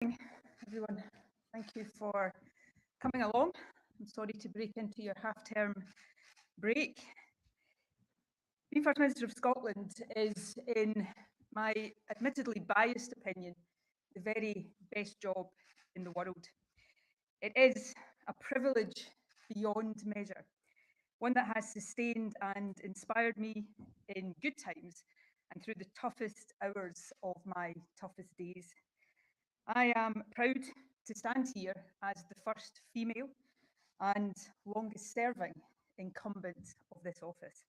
Everyone. Thank you for coming along. I'm sorry to break into your half-term break. Being First Minister of Scotland is, in my admittedly biased opinion, the very best job in the world. It is a privilege beyond measure, one that has sustained and inspired me in good times and through the toughest hours of my toughest days. I am proud to stand here as the first female and longest serving incumbent of this office.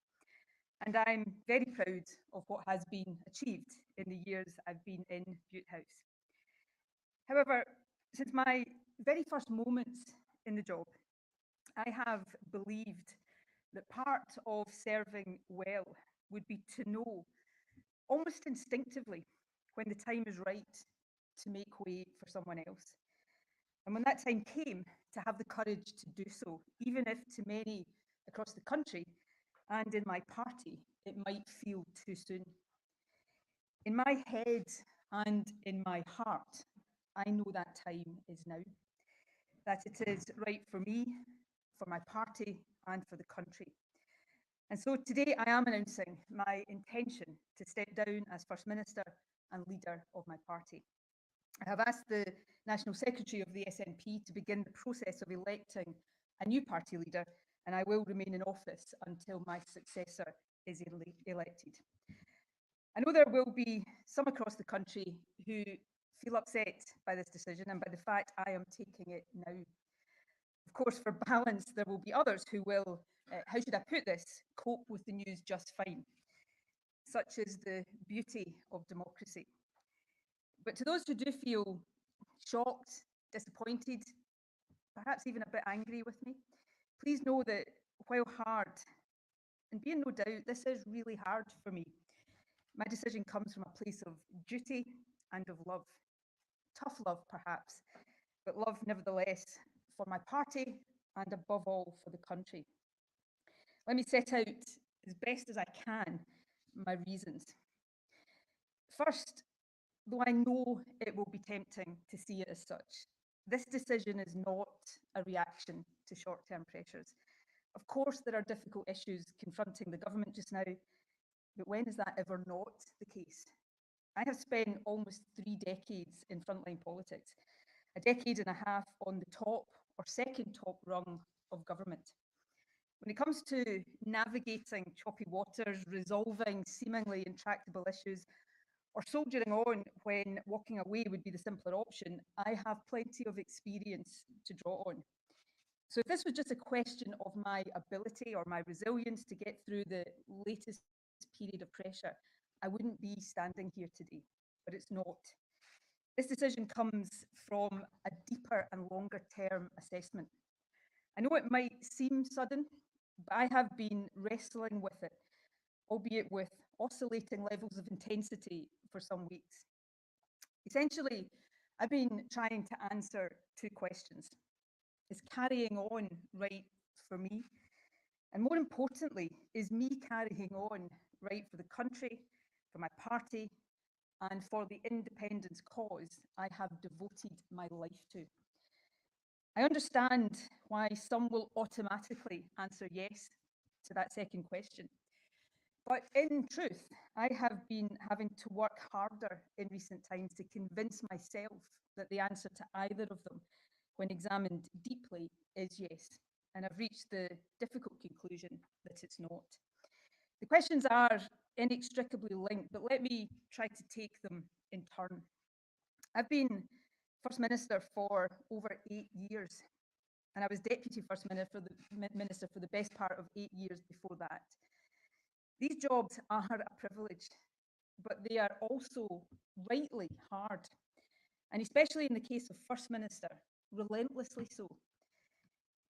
And I'm very proud of what has been achieved in the years I've been in Bute House. However, since my very first moments in the job, I have believed that part of serving well would be to know, almost instinctively, when the time is right to make way for someone else. And when that time came, to have the courage to do so, even if to many across the country and in my party, it might feel too soon. In my head and in my heart, I know that time is now, that it is right for me, for my party, and for the country. And so today I am announcing my intention to step down as First Minister and leader of my party. I have asked the National Secretary of the SNP to begin the process of electing a new party leader, and I will remain in office until my successor is elected. I know there will be some across the country who feel upset by this decision and by the fact I am taking it now. Of course, for balance, there will be others who will, how should I put this, cope with the news just fine. Such is the beauty of democracy. But to those who do feel shocked, disappointed, perhaps even a bit angry with me, please know that while hard, and be in no doubt, this is really hard for me, my decision comes from a place of duty and of love. Tough love, perhaps, but love nevertheless for my party and above all for the country. Let me set out as best as I can my reasons. First, though I know it will be tempting to see it as such, this decision is not a reaction to short-term pressures. Of course, there are difficult issues confronting the government just now, but when is that ever not the case? I have spent almost 3 decades in frontline politics, a decade and a half on the top or second top rung of government. When it comes to navigating choppy waters, resolving seemingly intractable issues, or soldiering on when walking away would be the simpler option, I have plenty of experience to draw on. So if this was just a question of my ability or my resilience to get through the latest period of pressure, I wouldn't be standing here today, but it's not. This decision comes from a deeper and longer term assessment. I know it might seem sudden, but I have been wrestling with it, albeit with oscillating levels of intensity for some weeks. Essentially, I've been trying to answer 2 questions. Is carrying on right for me? And more importantly, is me carrying on right for the country, for my party, and for the independence cause I have devoted my life to? I understand why some will automatically answer yes to that second question. But in truth, I have been having to work harder in recent times to convince myself that the answer to either of them, when examined deeply, is yes. And I've reached the difficult conclusion that it's not. The questions are inextricably linked, but let me try to take them in turn. I've been First Minister for over 8 years, and I was Deputy First Minister for the best part of 8 years before that. These jobs are a privilege, but they are also rightly hard, and especially in the case of First Minister, relentlessly so.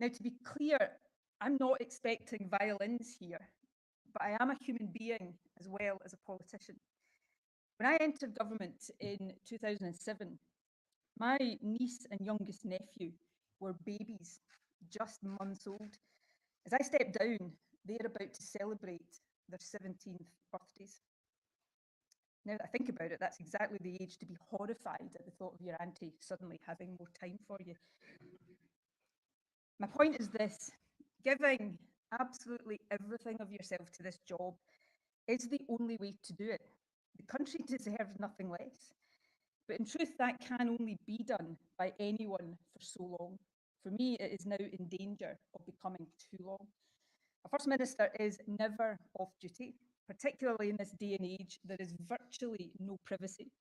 Now, to be clear, I'm not expecting violins here, but I am a human being as well as a politician. When I entered government in 2007, my niece and youngest nephew were babies, just months old. As I stepped down, they are about to celebrate their 17th birthdays. Now that I think about it, that's exactly the age to be horrified at the thought of your auntie suddenly having more time for you. My point is this: giving absolutely everything of yourself to this job is the only way to do it. The country deserves nothing less. But in truth, that can only be done by anyone for so long. For me, it is now in danger of becoming too long. A First Minister is never off duty, particularly in this day and age. There is virtually no privacy.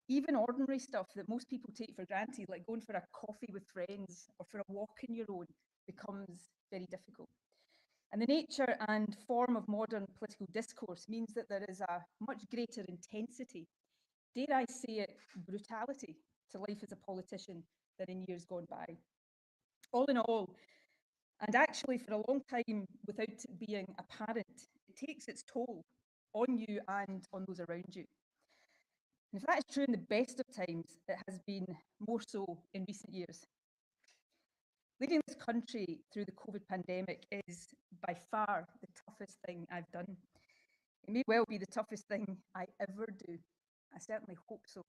Even ordinary stuff that most people take for granted, like going for a coffee with friends or for a walk on your own, becomes very difficult. And the nature and form of modern political discourse means that there is a much greater intensity, dare I say it, brutality to life as a politician than in years gone by. All in all, and actually for a long time without it being apparent, it takes its toll on you and on those around you. And if that is true in the best of times, it has been more so in recent years. Leading this country through the COVID pandemic is by far the toughest thing I've done. It may well be the toughest thing I ever do. I certainly hope so.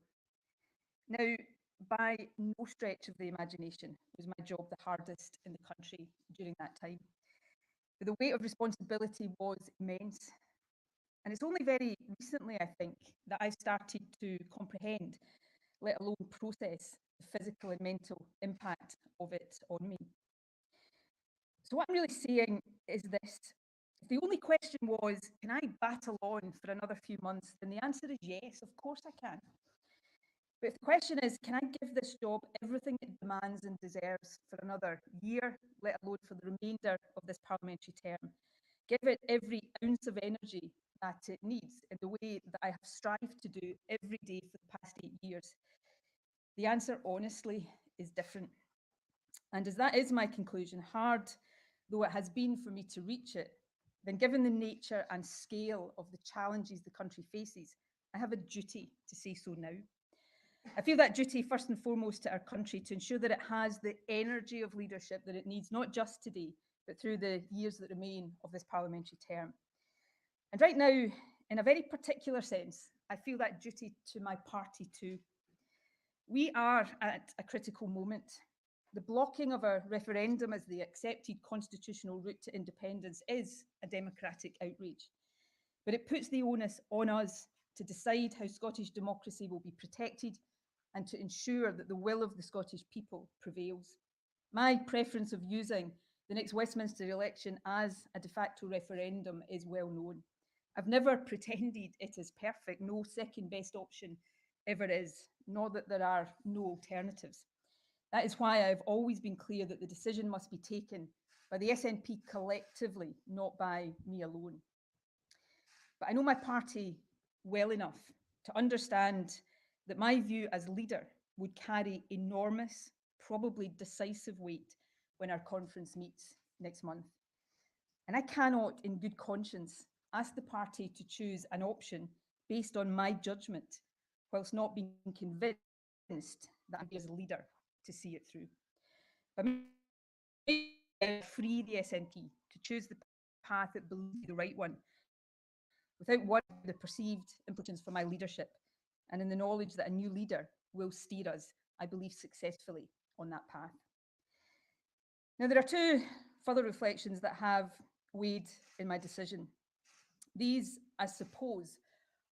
Now, by no stretch of the imagination was my job the hardest in the country during that time. But the weight of responsibility was immense. And it's only very recently, I think, that I've started to comprehend, let alone process, the physical and mental impact of it on me. So what I'm really saying is this: if the only question was, can I battle on for another few months, then the answer is yes, of course I can. But if the question is, can I give this job everything it demands and deserves for another year, let alone for the remainder of this parliamentary term, give it every ounce of energy that it needs in the way that I have strived to do every day for the past 8 years? The answer, honestly, is different. And as that is my conclusion, hard though it has been for me to reach it, then given the nature and scale of the challenges the country faces, I have a duty to say so now. I feel that duty first and foremost to our country to ensure that it has the energy of leadership that it needs, not just today, but through the years that remain of this parliamentary term. And right now, in a very particular sense, I feel that duty to my party too. We are at a critical moment. The blocking of a referendum as the accepted constitutional route to independence is a democratic outrage, but it puts the onus on us to decide how Scottish democracy will be protected and to ensure that the will of the Scottish people prevails. My preference of using the next Westminster election as a de facto referendum is well known. I've never pretended it is perfect, no second best option ever is, nor that there are no alternatives. That is why I've always been clear that the decision must be taken by the SNP collectively, not by me alone. But I know my party well enough to understand that my view as leader would carry enormous, probably decisive weight when our conference meets next month. And I cannot, in good conscience, ask the party to choose an option based on my judgment, whilst not being convinced that I'm as a leader to see it through. But free the SNP to choose the path it believes to be the right one, without worrying about the perceived implications for my leadership, and in the knowledge that a new leader will steer us, I believe, successfully on that path. Now, there are two further reflections that have weighed in my decision. These, I suppose,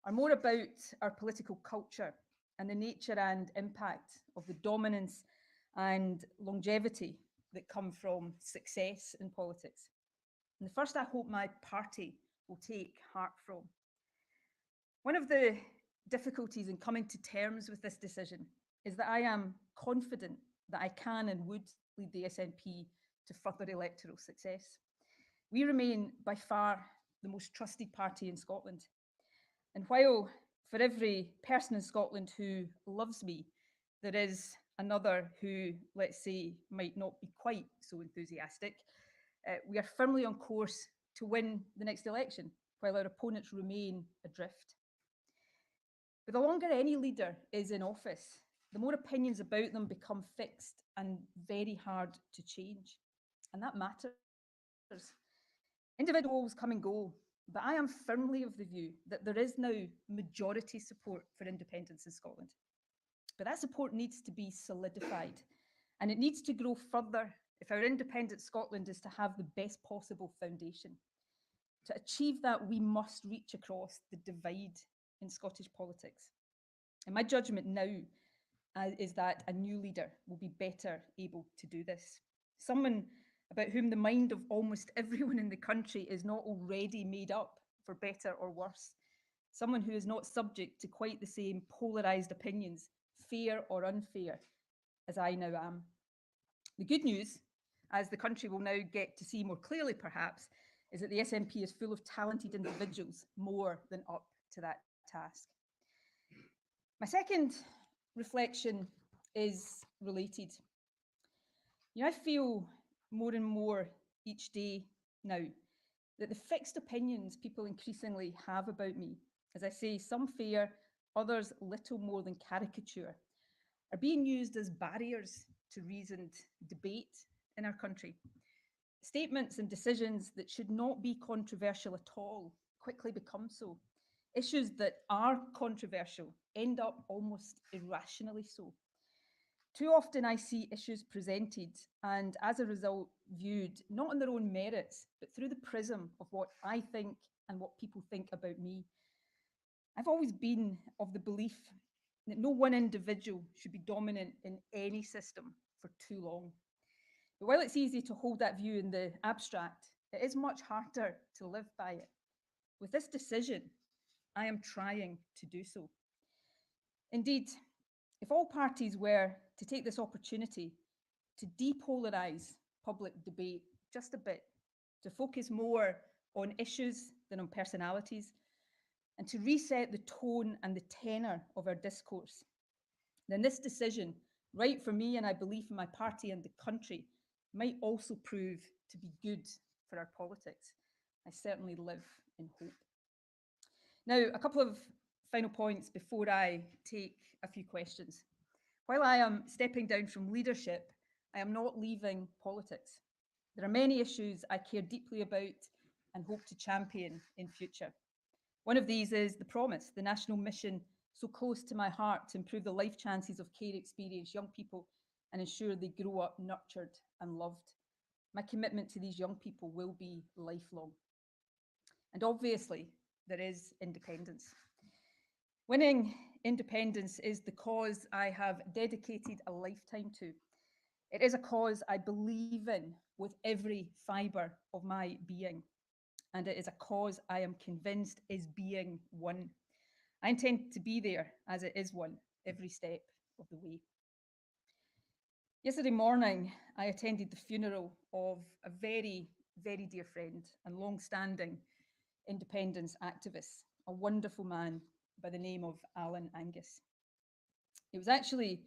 are more about our political culture and the nature and impact of the dominance and longevity that come from success in politics. And the first, I hope my party will take heart from. One of the difficulties in coming to terms with this decision is that I am confident that I can and would lead the SNP to further electoral success. We remain by far the most trusted party in Scotland. And while for every person in Scotland who loves me, there is another who, let's say, might not be quite so enthusiastic, we are firmly on course to win the next election, while our opponents remain adrift. But the longer any leader is in office, the more opinions about them become fixed and very hard to change. And that matters. Individuals come and go, But I am firmly of the view that there is now majority support for independence in Scotland. But that support needs to be solidified, and it needs to grow further if our independent Scotland is to have the best possible foundation. To achieve that, we must reach across the divide in Scottish politics. And my judgment now is that a new leader will be better able to do this. Someone about whom the mind of almost everyone in the country is not already made up, for better or worse. Someone who is not subject to quite the same polarised opinions, fair or unfair, as I now am. The good news, as the country will now get to see more clearly perhaps, is that the SNP is full of talented individuals more than up to that task. My second reflection is related. I feel more and more each day now that the fixed opinions people increasingly have about me, as I say, some fair, others little more than caricature, are being used as barriers to reasoned debate in our country. Statements and decisions that should not be controversial at all quickly become so. Issues that are controversial end up almost irrationally so. Too often I see issues presented and as a result viewed not on their own merits, but through the prism of what I think and what people think about me. I've always been of the belief that no one individual should be dominant in any system for too long. But while it's easy to hold that view in the abstract, it is much harder to live by it. With this decision, I am trying to do so. Indeed, if all parties were to take this opportunity to depolarize public debate just a bit, to focus more on issues than on personalities, and to reset the tone and the tenor of our discourse, then this decision, right for me and I believe in my party and the country, might also prove to be good for our politics. I certainly live in hope. Now, a couple of final points before I take a few questions. While I am stepping down from leadership, I am not leaving politics. There are many issues I care deeply about and hope to champion in future. One of these is the promise, the national mission so close to my heart to improve the life chances of care experienced young people and ensure they grow up nurtured and loved. My commitment to these young people will be lifelong. And obviously, there is independence. Winning independence is the cause I have dedicated a lifetime to. It is a cause I believe in with every fibre of my being. And it is a cause I am convinced is being won. I intend to be there as it is won every step of the way. Yesterday morning, I attended the funeral of a very, very dear friend and long-standing independence activist, a wonderful man by the name of Alan Angus. It was actually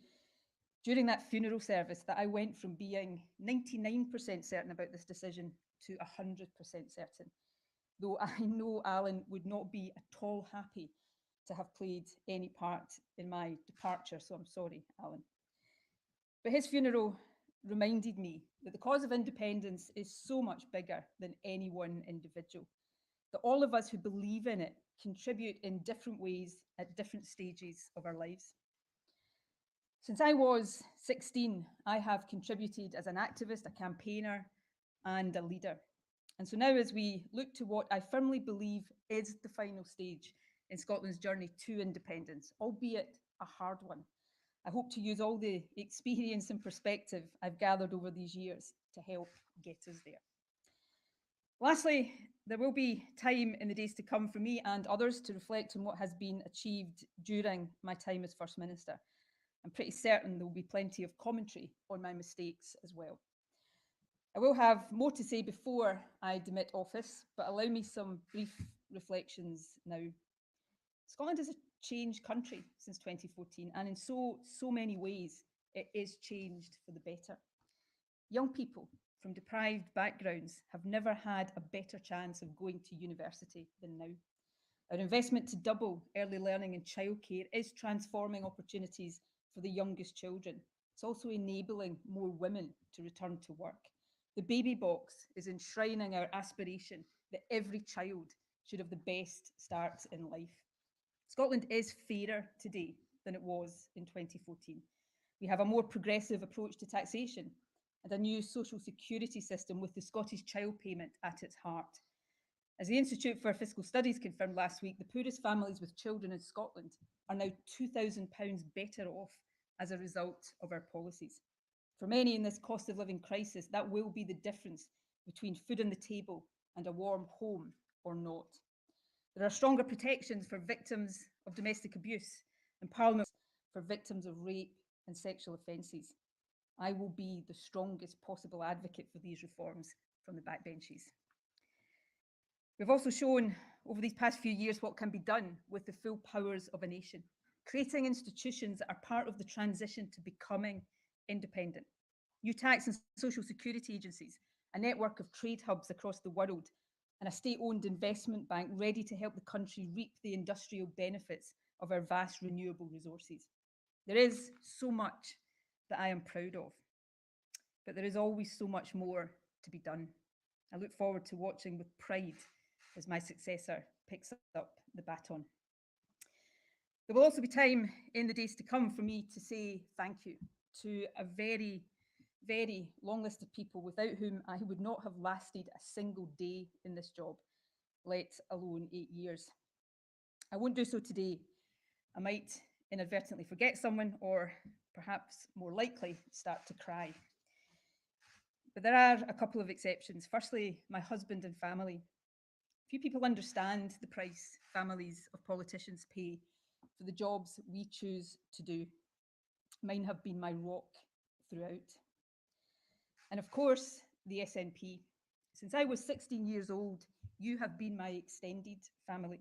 during that funeral service that I went from being 99% certain about this decision to 100% certain, though I know Alan would not be at all happy to have played any part in my departure, so I'm sorry, Alan. But his funeral reminded me that the cause of independence is so much bigger than any one individual, that all of us who believe in it contribute in different ways at different stages of our lives. Since I was 16, I have contributed as an activist, a campaigner, and a leader. And so now, as we look to what I firmly believe is the final stage in Scotland's journey to independence, albeit a hard one, I hope to use all the experience and perspective I've gathered over these years to help get us there. Lastly, there will be time in the days to come for me and others to reflect on what has been achieved during my time as First Minister. I'm pretty certain there will be plenty of commentary on my mistakes as well. I will have more to say before I demit office, but allow me some brief reflections now. Scotland is a changed country since 2014, and in so many ways, it is changed for the better. Young people from deprived backgrounds have never had a better chance of going to university than now. Our investment to double early learning and childcare is transforming opportunities for the youngest children. It's also enabling more women to return to work. The baby box is enshrining our aspiration that every child should have the best start in life. Scotland is fairer today than it was in 2014. We have a more progressive approach to taxation and a new social security system with the Scottish Child Payment at its heart. As the Institute for Fiscal Studies confirmed last week, the poorest families with children in Scotland are now £2,000 better off as a result of our policies. For many in this cost of living crisis, that will be the difference between food on the table and a warm home or not. There are stronger protections for victims of domestic abuse and Parliament for victims of rape and sexual offences. I will be the strongest possible advocate for these reforms from the backbenches. We've also shown over these past few years what can be done with the full powers of a nation, creating institutions that are part of the transition to becoming independent. New tax and social security agencies, a network of trade hubs across the world, and a state-owned investment bank ready to help the country reap the industrial benefits of our vast renewable resources. There is so much that I am proud of, but there is always so much more to be done. I look forward to watching with pride as my successor picks up the baton. There will also be time in the days to come for me to say thank you to a very, very long list of people without whom I would not have lasted a single day in this job, let alone 8 years. I won't do so today. I might inadvertently forget someone or perhaps more likely start to cry. But there are a couple of exceptions. Firstly, my husband and family. Few people understand the price families of politicians pay for the jobs we choose to do. Mine have been my rock throughout. And of course, the SNP. Since I was 16 years old, you have been my extended family.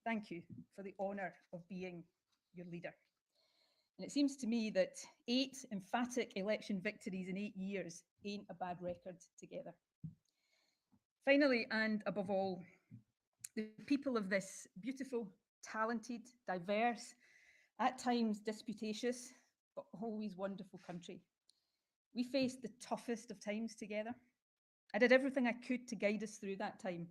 Thank you for the honour of being your leader. And it seems to me that 8 emphatic election victories in 8 years ain't a bad record together. Finally, and above all, the people of this beautiful, talented, diverse, at times disputatious, but always wonderful country. We faced the toughest of times together. I did everything I could to guide us through that time,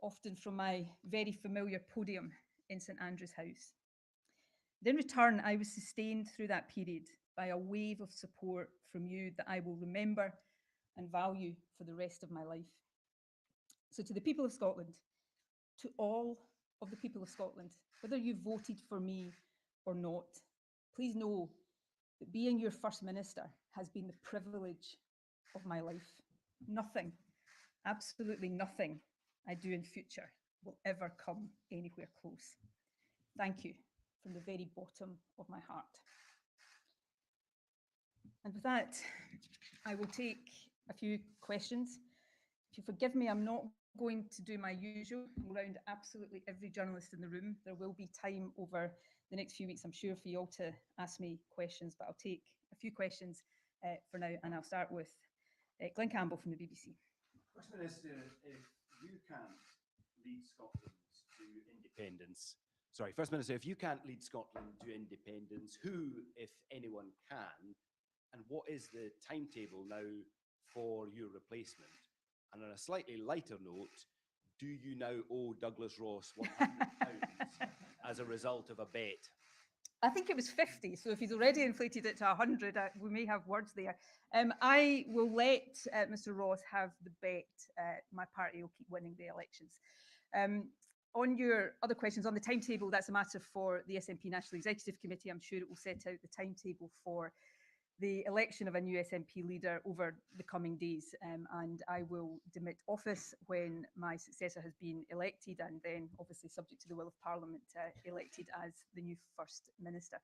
often from my very familiar podium in St Andrew's House. In return, I was sustained through that period by a wave of support from you that I will remember and value for the rest of my life. So to the people of Scotland, to all of the people of Scotland, whether you voted for me or not, please know that being your First Minister has been the privilege of my life. Nothing, absolutely nothing I do in future will ever come anywhere close. Thank you from the very bottom of my heart. And with that, I will take a few questions. If you forgive me, I'm not going to do my usual around absolutely every journalist in the room. There will be time over the next few weeks, I'm sure, for you all to ask me questions, but I'll take a few questions for now, and I'll start with Glenn Campbell from the BBC. First Minister, if you can't lead Scotland to independence, First Minister, if you can't lead Scotland to independence, who, if anyone, can? And what is the timetable now for your replacement? And on a slightly lighter note, do you now owe Douglas Ross £100 as a result of a bet? I think it was 50, so if he's already inflated it to 100, we may have words there. I will let Mr Ross have the bet. My party will keep winning the elections. On your other questions, on the timetable, that's a matter for the SNP National Executive Committee. I'm sure it will set out the timetable for the election of a new SNP leader over the coming days, and I will demit office when my successor has been elected, and then obviously subject to the will of Parliament, elected as the new First Minister.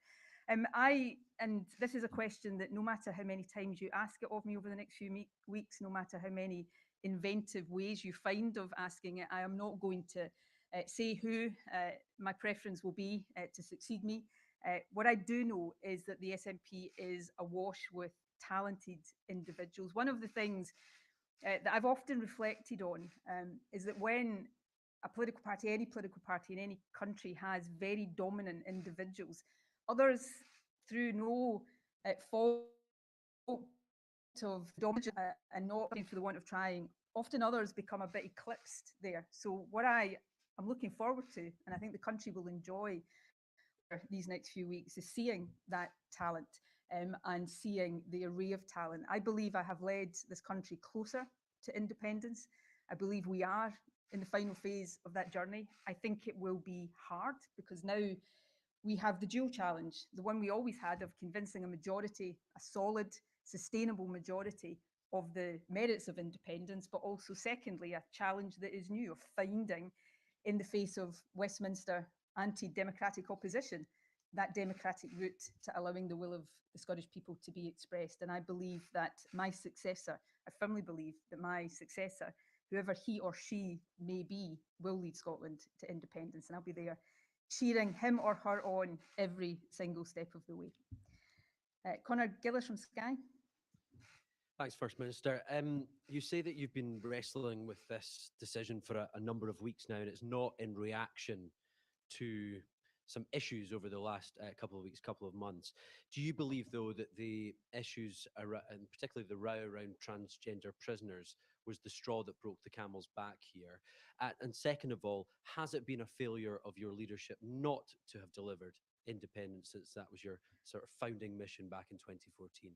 And this is a question that no matter how many times you ask it of me over the next few weeks, no matter how many inventive ways you find of asking it, I am not going to say who my preference will be to succeed me. What I do know is that the SNP is awash with talented individuals. One of the things that I've often reflected on is that when a political party, any political party in any country, has very dominant individuals, others, through no fault of dominance and not for the want of trying, often others become a bit eclipsed there. So what I I'm looking forward to, and I think the country will enjoy these next few weeks, is seeing that talent and seeing the array of talent. I believe I have led this country closer to independence. I believe we are in the final phase of that journey. I think it will be hard because now we have the dual challenge, the one we always had of convincing a majority, a solid, sustainable majority of the merits of independence, but also secondly, a challenge that is new of finding, in the face of Westminster anti-democratic opposition, that democratic route to allowing the will of the Scottish people to be expressed. And I believe that my successor, I firmly believe that my successor, whoever he or she may be, will lead Scotland to independence. And I'll be there cheering him or her on every single step of the way. Conor Gillis from Sky. Thanks, First Minister. You say that you've been wrestling with this decision for a number of weeks now, and it's not in reaction to some issues over the last couple of weeks, couple of months. Do you believe, though, that the issues, and particularly the row around transgender prisoners, was the straw that broke the camel's back here? And second of all, has it been a failure of your leadership not to have delivered independence, since that was your sort of founding mission back in 2014?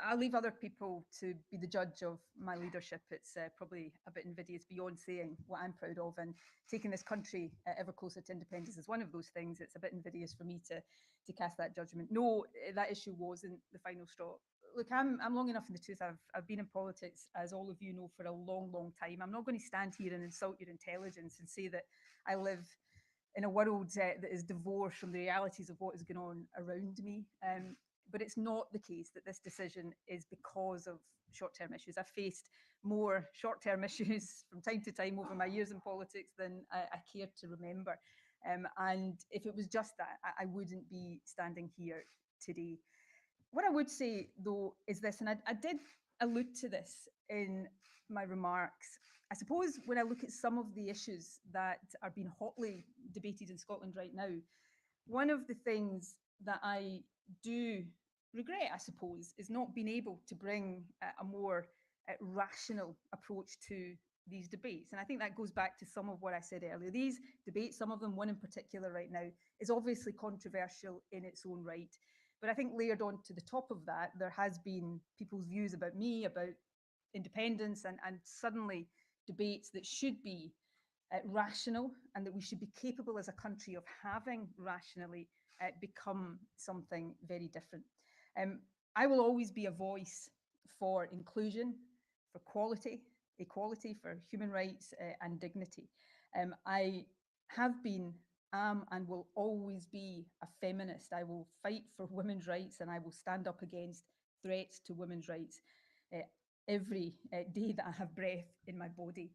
I'll leave other people to be the judge of my leadership. It's probably a bit invidious beyond saying what I'm proud of, and taking this country ever closer to independence is one of those things. It's a bit invidious for me to cast that judgment. No, that issue wasn't the final straw. Look, I'm long enough in the tooth. I've been in politics, as all of you know, for a long, long time. I'm not going to stand here and insult your intelligence and say that I live in a world that is divorced from the realities of what is going on around me. But it's not the case that this decision is because of short-term issues. I've faced more short-term issues from time to time over my years in politics than I care to remember. And if it was just that, I wouldn't be standing here today. What I would say, though, is this, and I did allude to this in my remarks. I suppose when I look at some of the issues that are being hotly debated in Scotland right now, one of the things that I do regret, I suppose, is not being able to bring a more rational approach to these debates. And I think that goes back to some of what I said earlier. These debates, some of them, one in particular right now, is obviously controversial in its own right. But I think layered on to the top of that, there has been people's views about me, about independence, and suddenly debates that should be rational, and that we should be capable as a country of having rationally become something very different. I will always be a voice for inclusion, for quality, equality, for human rights and dignity. I have been, am, and will always be a feminist. I will fight for women's rights, and I will stand up against threats to women's rights every day that I have breath in my body.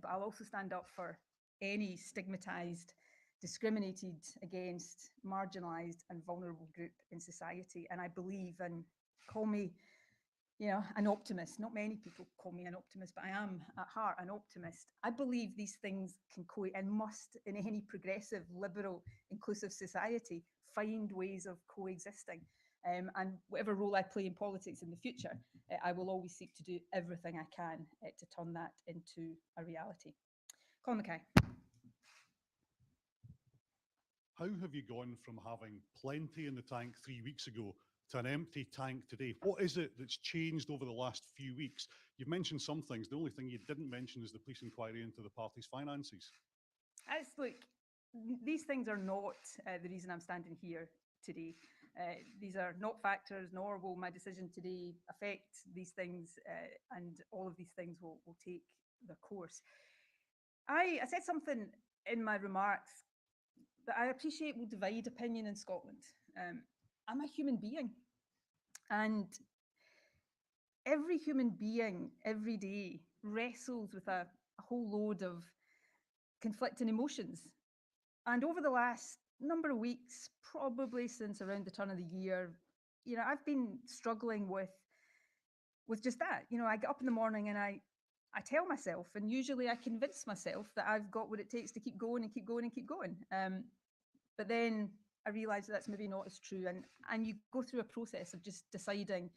But I'll also stand up for any stigmatised, discriminated against, marginalised and vulnerable group in society. And I believe, and call me, an optimist. Not many people call me an optimist, but I am at heart an optimist. I believe these things can and must, in any progressive, liberal, inclusive society, find ways of coexisting. And whatever role I play in politics in the future, I will always seek to do everything I can to turn that into a reality. Colin Mackay. How have you gone from having plenty in the tank 3 weeks ago to an empty tank today? What is it that's changed over the last few weeks? You've mentioned some things. The only thing you didn't mention is the police inquiry into the party's finances. Look, these things are not the reason I'm standing here today. These are not factors, nor will my decision today affect these things, and all of these things will take their course. I said something in my remarks that I appreciate will divide opinion in Scotland. I'm a human being, and every human being every day wrestles with a whole load of conflicting emotions. And over the last number of weeks, probably since around the turn of the year, I've been struggling with just that. I get up in the morning and I tell myself, and usually I convince myself that I've got what it takes to keep going and keep going and keep going. But then I realise that's maybe not as true. And you go through a process of just deciding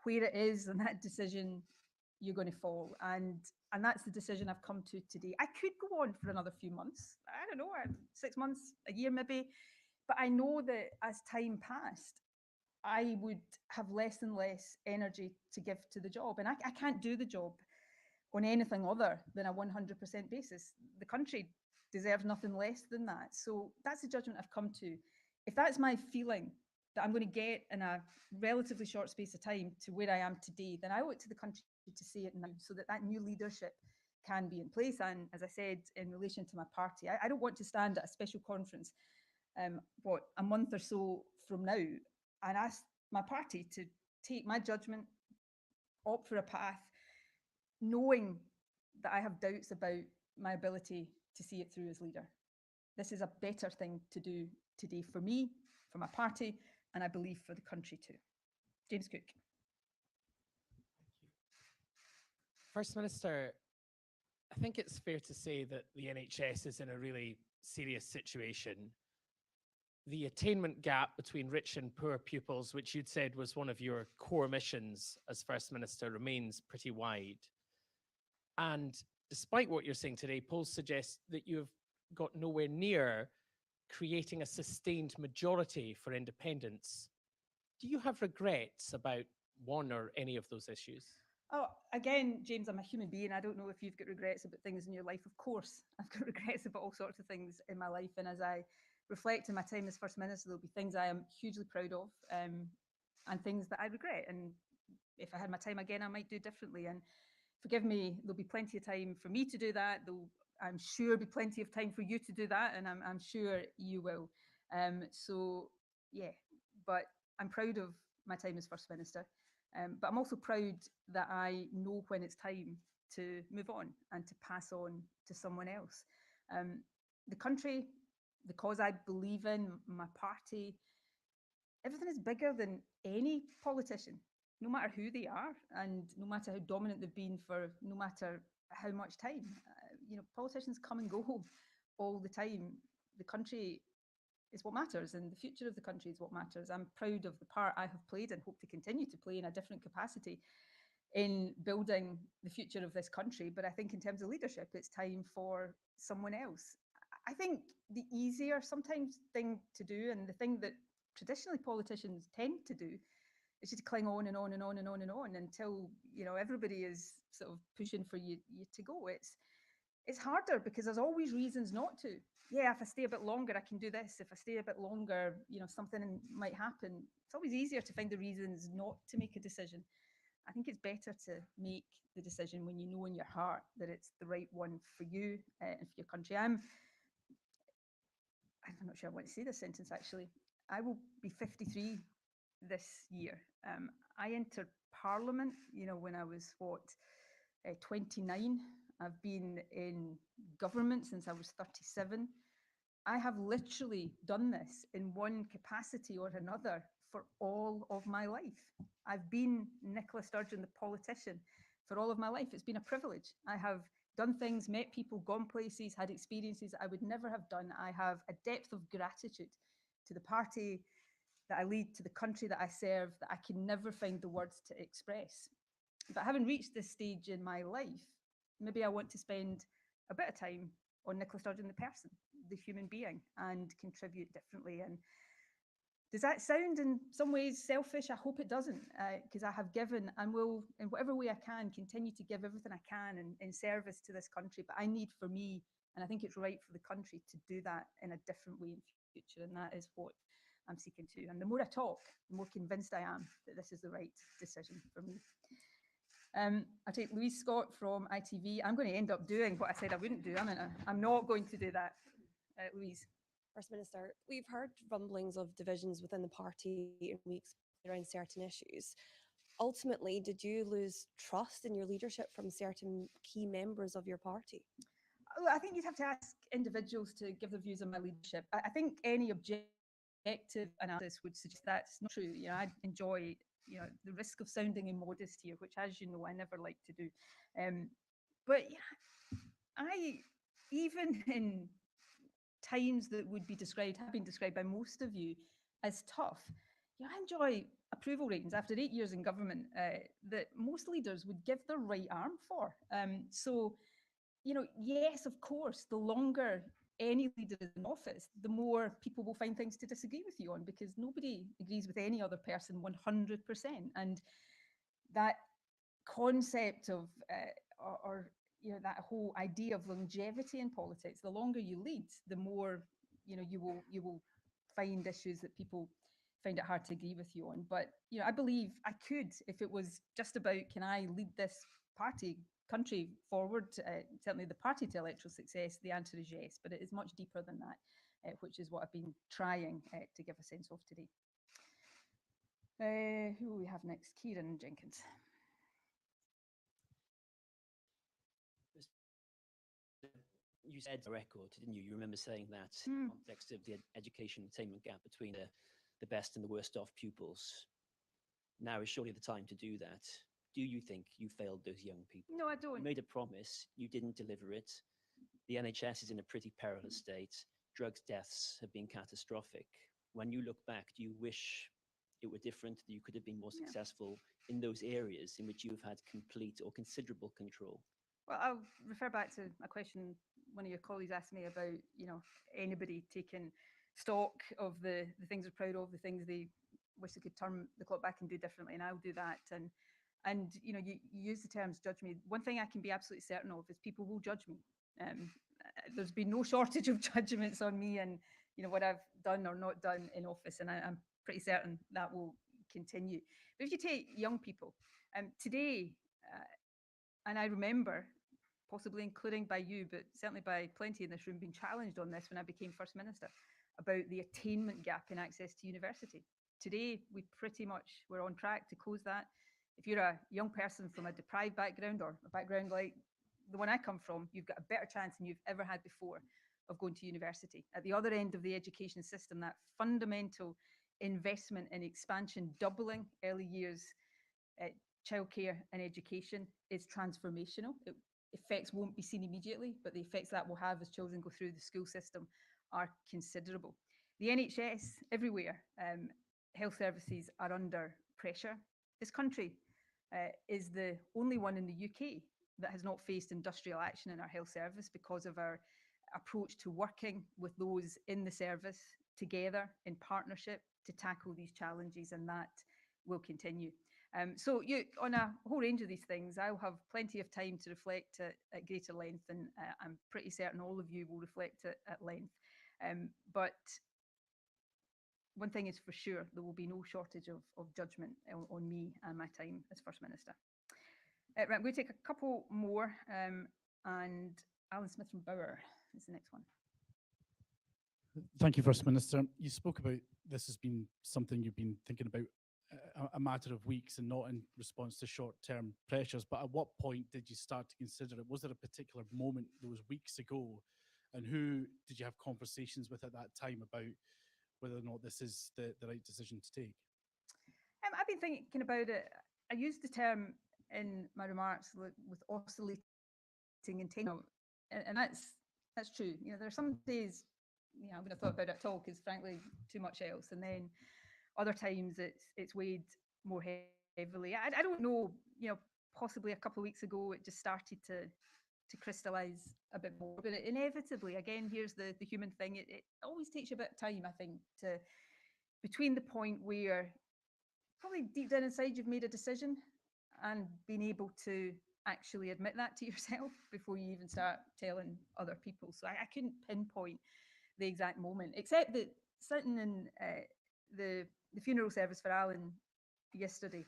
where it is in that decision you're going to fall. And that's the decision I've come to today. I could go on for another few months. I don't know, 6 months, a year maybe. But I know that as time passed, I would have less and less energy to give to the job. And I can't do the job on anything other than a 100% basis. The country deserves nothing less than that. So that's the judgment I've come to. If that's my feeling that I'm going to get in a relatively short space of time to where I am today, then I owe it to the country to see it now so that that new leadership can be in place. And as I said, in relation to my party, I don't want to stand at a special conference, a month or so from now, and ask my party to take my judgment, opt for a path, knowing that I have doubts about my ability to see it through as leader. This is a better thing to do today for me, for my party, and I believe for the country too. James Cook. First Minister, I think it's fair to say that the NHS is in a really serious situation. The attainment gap between rich and poor pupils, which you'd said was one of your core missions as First Minister, remains pretty wide. And despite what you're saying today, polls suggest that you've got nowhere near creating a sustained majority for independence. Do you have regrets about one or any of those issues? Oh, again, James, I'm a human being. I don't know if you've got regrets about things in your life. Of course, I've got regrets about all sorts of things in my life. And as I reflect on my time as First Minister, there'll be things I am hugely proud of, and things that I regret. And if I had my time again, I might do differently. And forgive me, there'll be plenty of time for me to do that. I'm sure be plenty of time for you to do that, and I'm sure you will. So yeah, but I'm proud of my time as First Minister. But I'm also proud that I know when it's time to move on and to pass on to someone else. The country, the cause I believe in, my party, everything is bigger than any politician, no matter who they are and no matter how dominant they've been for no matter how much time. Politicians come and go all the time. The country is what matters, and the future of the country is what matters. I'm proud of the part I have played and hope to continue to play in a different capacity in building the future of this country. But I think in terms of leadership, it's time for someone else. I think the easier sometimes thing to do, and the thing that traditionally politicians tend to do, is just to cling on and on and on and on and on until everybody is sort of pushing for you to go. It's harder because there's always reasons not to. Yeah, if I stay a bit longer, I can do this. If I stay a bit longer, something might happen. It's always easier to find the reasons not to make a decision. I think it's better to make the decision when you know in your heart that it's the right one for you and for your country. I'm not sure I want to say this sentence actually. I will be 53 this year. I entered Parliament, when I was 29. I've been in government since I was 37. I have literally done this in one capacity or another for all of my life. I've been Nicola Sturgeon, the politician, for all of my life. It's been a privilege. I have done things, met people, gone places, had experiences I would never have done. I have a depth of gratitude to the party that I lead, to the country that I serve, that I can never find the words to express. But having reached this stage in my life, maybe I want to spend a bit of time on Nicola Sturgeon, the person, the human being, and contribute differently. And does that sound in some ways selfish? I hope it doesn't, because I have given and will, in whatever way I can, continue to give everything I can in service to this country. But I need for me, and I think it's right for the country to do that in a different way in the future. And that is what I'm seeking to. And the more I talk, the more convinced I am that this is the right decision for me. I take Louise Scott from ITV. I'm going to end up doing what I said I wouldn't do. I'm not going to do that. Louise. First Minister, we've heard rumblings of divisions within the party in weeks around certain issues. Ultimately, did you lose trust in your leadership from certain key members of your party? I think you'd have to ask individuals to give their views on my leadership. I think any objective analysis would suggest that's not true. I enjoy the risk of sounding immodest here, which, as you know, I never like to do. But even in times that would be described, have been described by most of you as tough, I enjoy approval ratings after 8 years in government that most leaders would give their right arm for. So, you know, yes, of course, the longer any leader is in office, the more people will find things to disagree with you on, because nobody agrees with any other person 100%. And that concept of, or you know, that whole idea of longevity in politics, the longer you lead, the more, you know, you will find issues that people find it hard to agree with you on. But, you know, I believe I could, if it was just about, can I lead this country forward, certainly the party to electoral success, the answer is yes, but it is much deeper than that, which is what I've been trying to give a sense of today. Who will we have next? Kieran Jenkins. You said a record, didn't you? You remember saying that in the context of the education attainment gap between the best and the worst off pupils. Now is surely the time to do that. Do you think you failed those young people? No, I don't. You made a promise, you didn't deliver it. The NHS is in a pretty perilous state. Drugs deaths have been catastrophic. When you look back, do you wish it were different, that you could have been more successful in those areas in which you've had complete or considerable control? Well, I'll refer back to a question one of your colleagues asked me about, you know, anybody taking stock of the things they're proud of, the things they wish they could turn the clock back and do differently, and I'll do that. And you know, you use the terms judge me. One thing I can be absolutely certain of is people will judge me. There's been no shortage of judgments on me and, you know, what I've done or not done in office, and I'm pretty certain that will continue. But if you take young people, today, and I remember, possibly including by you, but certainly by plenty in this room, being challenged on this when I became First Minister, about the attainment gap in access to university. Today, we're on track to close that. If you're a young person from a deprived background or a background like the one I come from, you've got a better chance than you've ever had before of going to university. At the other end of the education system, that fundamental investment in expansion, doubling early years childcare and education is transformational. Effects won't be seen immediately, but the effects that will have as children go through the school system are considerable. The NHS everywhere, health services are under pressure. This country is the only one in the UK that has not faced industrial action in our health service because of our approach to working with those in the service together in partnership to tackle these challenges, and that will continue. So on a whole range of these things, I'll have plenty of time to reflect at greater length, and I'm pretty certain all of you will reflect at length. But one thing is for sure, there will be no shortage of judgment on me and my time as First Minister. Right, I'm going to take a couple more, and Alan Smith from Bauer is the next one. Thank you, First Minister. You spoke about this has been something you've been thinking about a matter of weeks and not in response to short-term pressures, but at what point did you start to consider it? Was there a particular moment those weeks ago, and who did you have conversations with at that time about whether or not this is the right decision to take? I've been thinking about it. I used the term in my remarks with oscillating intent, and that's true. You know, there are some days, you know, I wouldn't have thought about it at all because frankly, too much else, and then other times it's weighed more heavily. I don't know, you know, possibly a couple of weeks ago it just started to crystallize a bit more, but inevitably, again, here's the human thing, it always takes you a bit of time, I think, to between the point where probably deep down inside you've made a decision and being able to actually admit that to yourself before you even start telling other people. So I couldn't pinpoint the exact moment, except that sitting in the funeral service for Alan yesterday,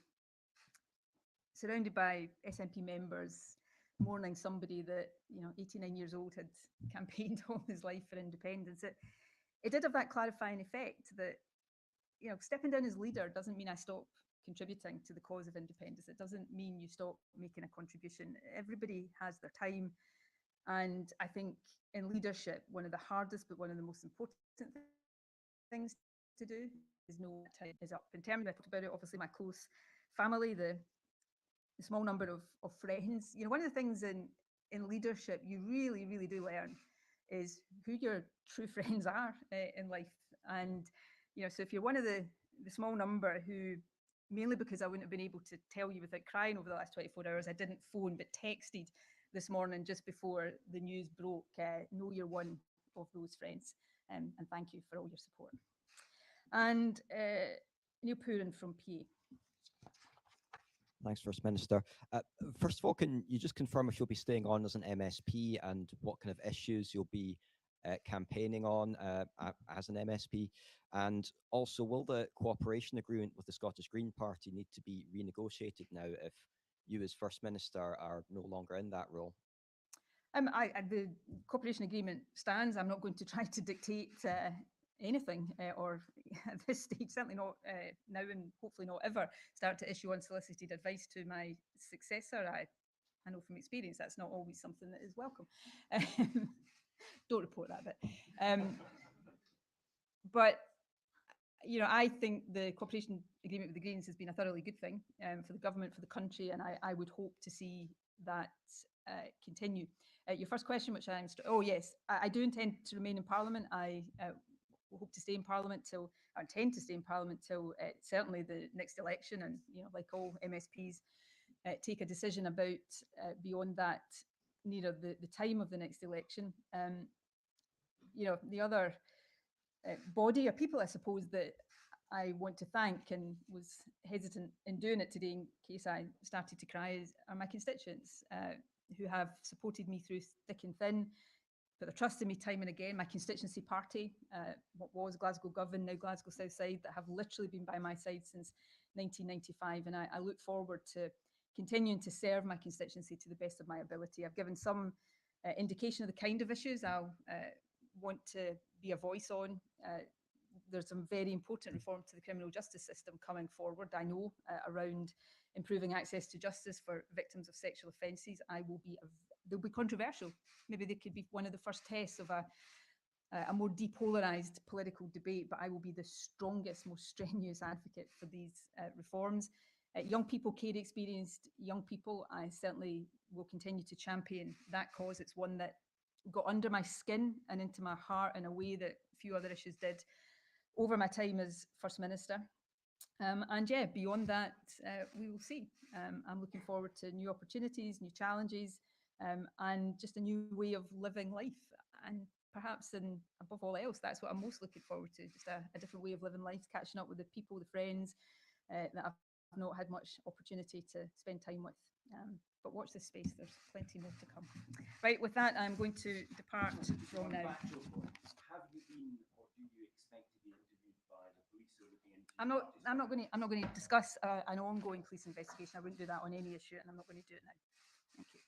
surrounded by SNP members mourning somebody that, you know, 89 years old had campaigned all his life for independence, it did have that clarifying effect that, you know, stepping down as leader doesn't mean I stop contributing to the cause of independence. It doesn't mean you stop making a contribution. Everybody has their time. And I think in leadership, one of the hardest, but one of the most important things to do is know that time is up. In terms, I talked about it, obviously my close family, the small number of friends. You know, one of the things in leadership you really, really do learn is who your true friends are in life. And, you know, so if you're one of the small number who mainly because I wouldn't have been able to tell you without crying over the last 24 hours. I didn't phone, but texted this morning just before the news broke. Know you're one of those friends, and thank you for all your support. And Neil Pooran from PA. Thanks, First Minister. First of all, can you just confirm if you'll be staying on as an MSP and what kind of issues you'll be campaigning on as an MSP? And also, will the cooperation agreement with the Scottish Green Party need to be renegotiated now if you as First Minister are no longer in that role? The cooperation agreement stands. I'm not going to try to dictate anything or at this stage, certainly not now and hopefully not ever, start to issue unsolicited advice to my successor. I know from experience that's not always something that is welcome. Don't report that bit. But you know, I think the cooperation agreement with the Greens has been a thoroughly good thing for the government, for the country, and I would hope to see that continue. Your first question, which oh yes, I do intend to remain in Parliament. I hope to stay in Parliament till, I intend to stay in Parliament till certainly the next election, and you know, like all MSPs, take a decision about beyond that, near the time of the next election. You know, the other body of people, I suppose, that I want to thank, and was hesitant in doing it today in case I started to cry, are my constituents who have supported me through thick and thin, put their trust in me time and again. My constituency party, what was Glasgow Govan, now Glasgow Southside, that have literally been by my side since 1995, and I look forward to continuing to serve my constituency to the best of my ability. I've given some indication of the kind of issues I'll want to be a voice on. There's some very important reform to the criminal justice system coming forward, I know, around improving access to justice for victims of sexual offences. They'll be controversial. Maybe they could be one of the first tests of a more depolarised political debate, but I will be the strongest, most strenuous advocate for these reforms. Young people, care experienced young people, I certainly will continue to champion that cause. It's one that got under my skin and into my heart in a way that few other issues did over my time as First Minister. And yeah, beyond that, we will see. I'm looking forward to new opportunities, new challenges, and just a new way of living life. And perhaps, and above all else, that's what I'm most looking forward to, just a different way of living life, catching up with the people, the friends that I've not had much opportunity to spend time with. But watch this space, there's plenty more to come. Right, with that, I'm going to depart from now. Have you been, or do you expect to be interviewed by the police who are looking into? I'm not going to discuss an ongoing police investigation. I wouldn't do that on any issue, and I'm not going to do it now. Thank you.